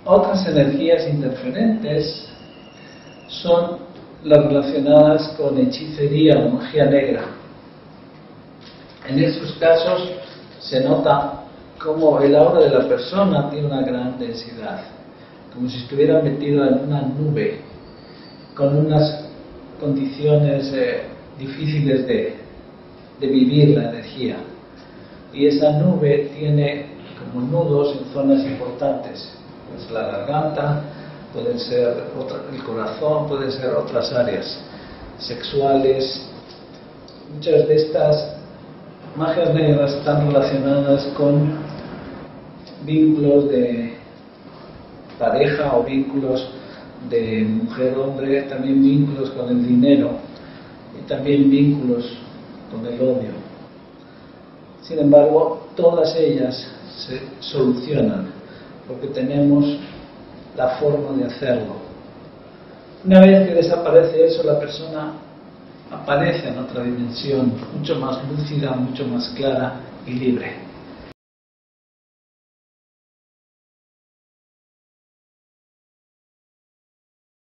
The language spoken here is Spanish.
Otras energías interferentes son las relacionadas con hechicería o magia negra. En estos casos se nota como el aura de la persona tiene una gran densidad, como si estuviera metido en una nube, con unas condiciones difíciles de vivir la energía. Y esa nube tiene como nudos en zonas importantes, pues la garganta, pueden ser el corazón, pueden ser otras áreas sexuales. Muchas de estas magias negras están relacionadas con vínculos de pareja o vínculos de mujer-hombre, también vínculos con el dinero y también vínculos con el odio. Sin embargo, todas ellas se solucionan porque tenemos la forma de hacerlo. Una vez que desaparece eso, la persona aparece en otra dimensión, mucho más lúcida, mucho más clara y libre.